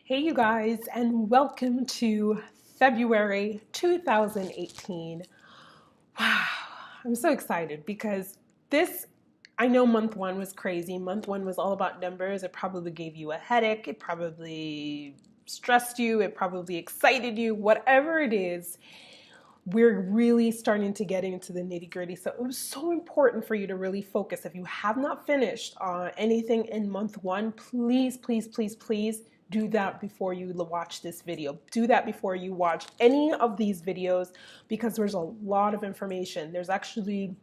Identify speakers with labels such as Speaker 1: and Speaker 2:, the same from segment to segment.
Speaker 1: Hey, you guys, and welcome to February 2018. Wow, I'm so excited because I know month one was crazy. Month one was all about numbers. It probably gave you a headache. It probably stressed you. It probably excited you. Whatever it is, we're really starting to get into the nitty gritty. So it was so important for you to really focus. If you have not finished anything in month one, please, please, please, please do that before you watch this video. Do that before you watch any of these videos because there's a lot of information. There's actually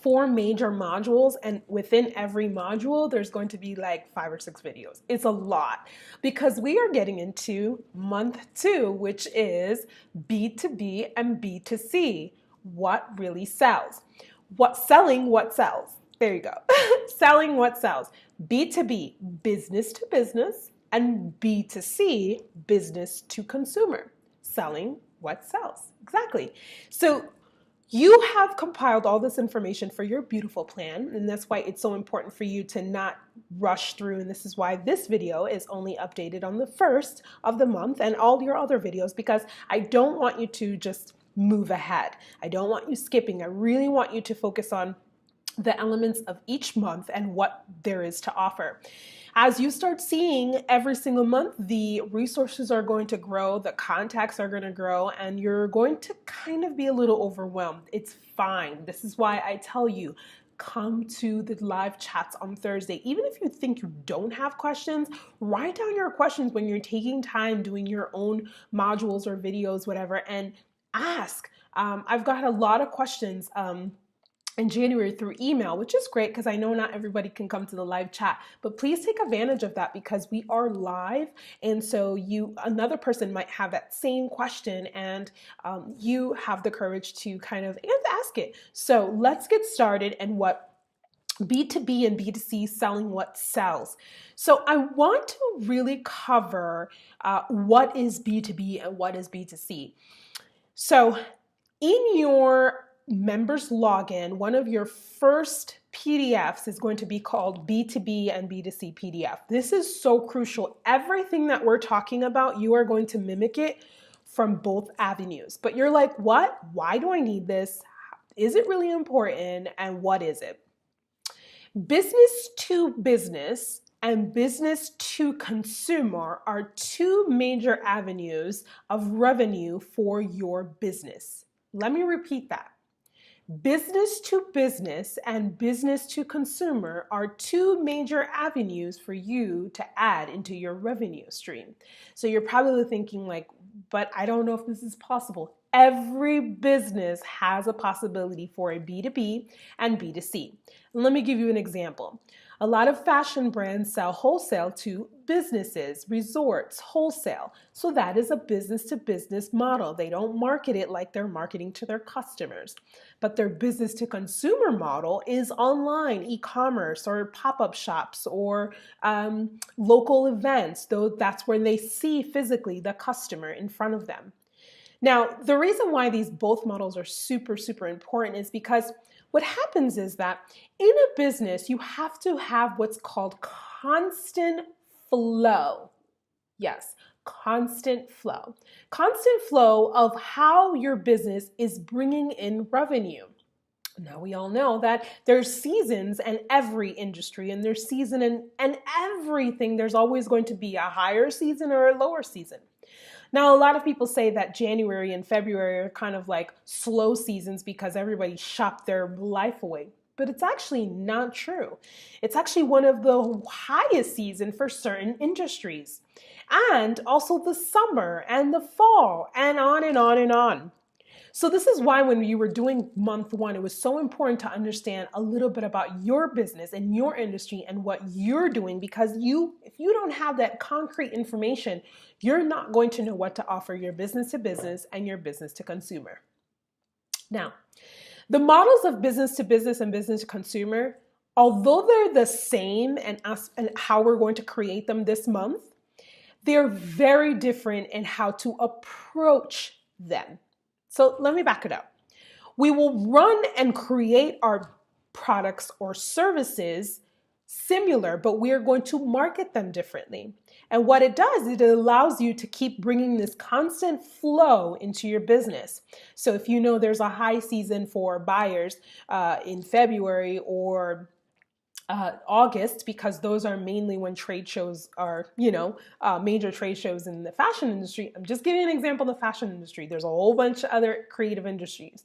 Speaker 1: four major modules, and within every module there's going to be like 5 or 6 videos. It's a lot because we are getting into month two, which is B2B and B2C. What really sells? What sells? There you go. Selling what sells. B2B, business to business, and B2C, business to consumer. Selling what sells. Exactly. So you have compiled all this information for your beautiful plan, and that's why it's so important for you to not rush through. And this is why this video is only updated on the first of the month and all your other videos, because I don't want you to just move ahead. I don't want you skipping. I really want you to focus on the elements of each month and what there is to offer. As you start seeing every single month, the resources are going to grow, the contacts are going to grow, and you're going to kind of be a little overwhelmed. It's fine. This is why I tell you, come to the live chats on Thursday. Even if you think you don't have questions, write down your questions when you're taking time doing your own modules or videos, whatever, and ask. I've got a lot of questions in January through email, which is great because I know not everybody can come to the live chat, but please take advantage of that because we are live. And so another person might have that same question, and you have the courage to kind of ask it. So let's get started and what B2B and B2C selling what sells. So I want to really cover what is B2B and what is B2C. So in your members login, one of your first PDFs is going to be called B2B and B2C PDF. This is so crucial. Everything that we're talking about, you are going to mimic it from both avenues. But you're like, what? Why do I need this? Is it really important? And what is it? Business to business and business to consumer are two major avenues of revenue for your business. Let me repeat that. Business to business and business to consumer are two major avenues for you to add into your revenue stream. So you're probably thinking like, but I don't know if this is possible. Every business has a possibility for a B2B and B2C. Let me give you an example. A lot of fashion brands sell wholesale to businesses, resorts, wholesale. So that is a business to business model. They don't market it like they're marketing to their customers. But their business to consumer model is online, e-commerce, or pop-up shops, or local events. Though that's where they see physically the customer in front of them. Now, the reason why these both models are super, super important is because what happens is that in a business, you have to have what's called constant flow. Yes, constant flow. Constant flow of how your business is bringing in revenue. Now, we all know that there's seasons in every industry, and there's season in everything. There's always going to be a higher season or a lower season. Now, a lot of people say that January and February are kind of like slow seasons because everybody shopped their life away. But it's actually not true. It's actually one of the highest seasons for certain industries. And also the summer and the fall and on and on and on. So this is why when you were doing month one, it was so important to understand a little bit about your business and your industry and what you're doing, because if you don't have that concrete information, you're not going to know what to offer your business to business and your business to consumer. Now, the models of business to business and business to consumer, although they're the same and how we're going to create them this month, they're very different in how to approach them. So let me back it up. We will run and create our products or services similar, but we are going to market them differently. And what it does, it allows you to keep bringing this constant flow into your business. So if you know there's a high season for buyers in February or August, because those are mainly when trade shows are, major trade shows in the fashion industry. I'm just giving an example of the fashion industry. There's a whole bunch of other creative industries.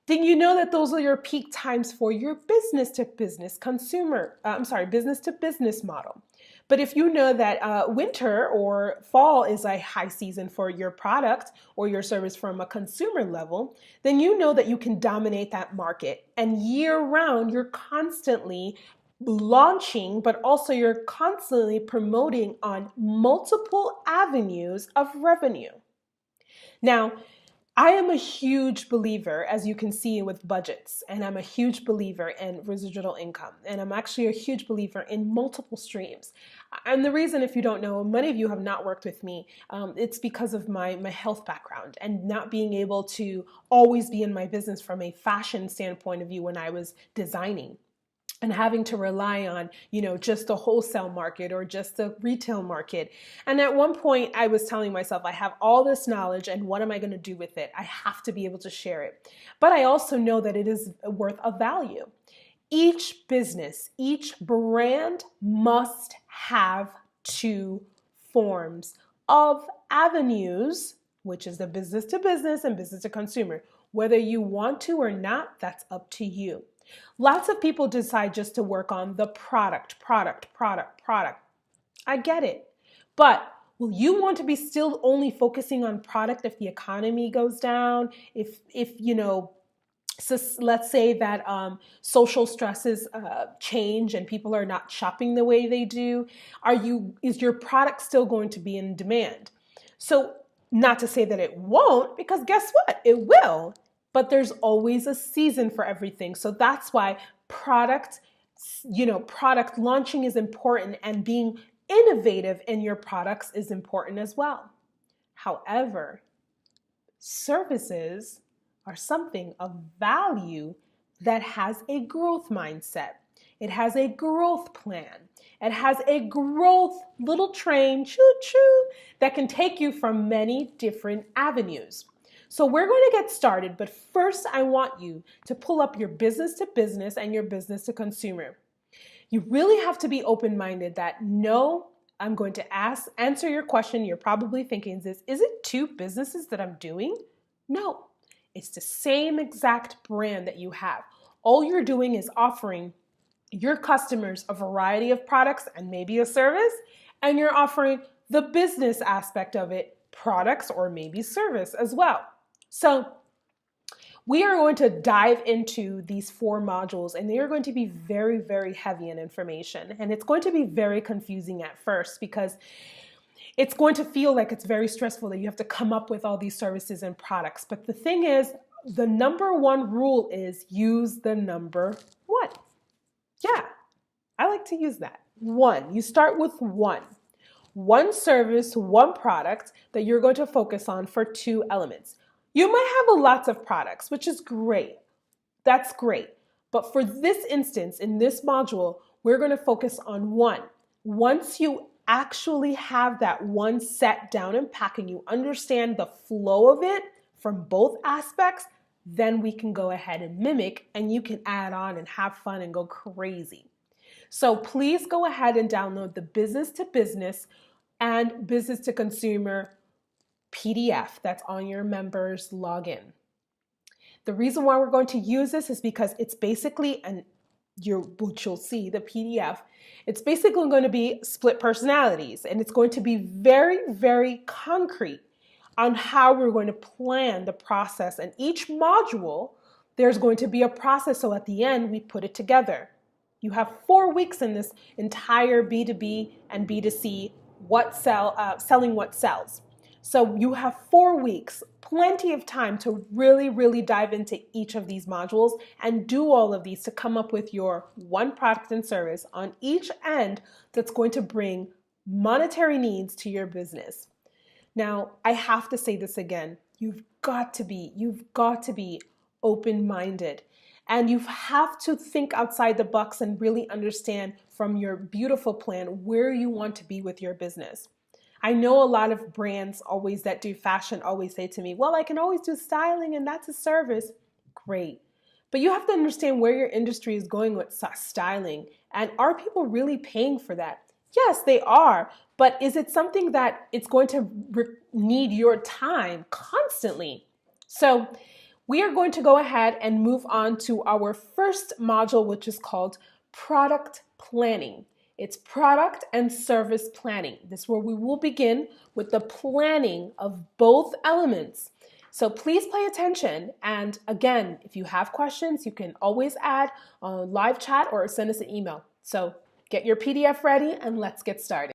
Speaker 1: Then you know that those are your peak times for your business to business business to business model. But if you know that winter or fall is a high season for your product or your service from a consumer level, then you know that you can dominate that market. And year round, you're constantly launching, but also you're constantly promoting on multiple avenues of revenue. Now, I am a huge believer, as you can see with budgets, and I'm a huge believer in residual income, and I'm actually a huge believer in multiple streams. And the reason, if you don't know, many of you have not worked with me, it's because of my health background and not being able to always be in my business from a fashion standpoint of view when I was designing, and having to rely on, just the wholesale market or just the retail market. And at one point I was telling myself, I have all this knowledge and what am I going to do with it? I have to be able to share it. But I also know that it is worth a value. Each business, each brand must have two forms of avenues, which is the business to business and business to consumer. Whether you want to or not, that's up to you. Lots of people decide just to work on the product. I get it. But will you want to be still only focusing on product if the economy goes down? If so let's say that social stresses change and people are not shopping the way they do, is your product still going to be in demand? So not to say that it won't, because guess what? It will. But there's always a season for everything. So that's why product launching is important, and being innovative in your products is important as well. However, services are something of value that has a growth mindset. It has a growth plan. It has a growth little train, choo-choo, that can take you from many different avenues. So we're going to get started, but first I want you to pull up your business to business and your business to consumer. You really have to be open-minded that no, I'm going to answer your question. You're probably thinking is it two businesses that I'm doing? No, it's the same exact brand that you have. All you're doing is offering your customers a variety of products and maybe a service, and you're offering the business aspect of it, products or maybe service as well. So we are going to dive into these 4 modules, and they are going to be very, very heavy in information. And it's going to be very confusing at first because it's going to feel like it's very stressful that you have to come up with all these services and products. But the thing is, the number 1 rule is use the number 1. Yeah, I like to use that. 1. You start with 1. 1 service, 1 product that you're going to focus on for 2 elements. You might have lots of products, which is great. That's great. But for this instance, in this module, we're going to focus on 1. Once you actually have that 1 set down and pack and you understand the flow of it from both aspects, then we can go ahead and mimic, and you can add on and have fun and go crazy. So please go ahead and download the business to business and business to consumer PDF that's on your members login. The reason why we're going to use this is because it's basically, which you'll see the PDF, it's basically going to be split personalities, and it's going to be very, very concrete on how we're going to plan the process. And each module, there's going to be a process, so at the end, we put it together. You have 4 weeks in this entire B2B and B2C selling what sells. So you have 4 weeks, plenty of time to really, really dive into each of these modules and do all of these to come up with your 1 product and service on each end that's going to bring monetary needs to your business. Now, I have to say this again. You've got to be open-minded. And you have to think outside the box and really understand from your beautiful plan where you want to be with your business. I know a lot of brands always that do fashion always say to me, well, I can always do styling and that's a service. Great. But you have to understand where your industry is going with styling. And are people really paying for that? Yes, they are. But is it something that it's going to need your time constantly? So we are going to go ahead and move on to our first module, which is called product planning. It's product and service planning. This is where we will begin with the planning of both elements. So please pay attention. And again, if you have questions, you can always add a live chat or send us an email. So get your PDF ready and let's get started.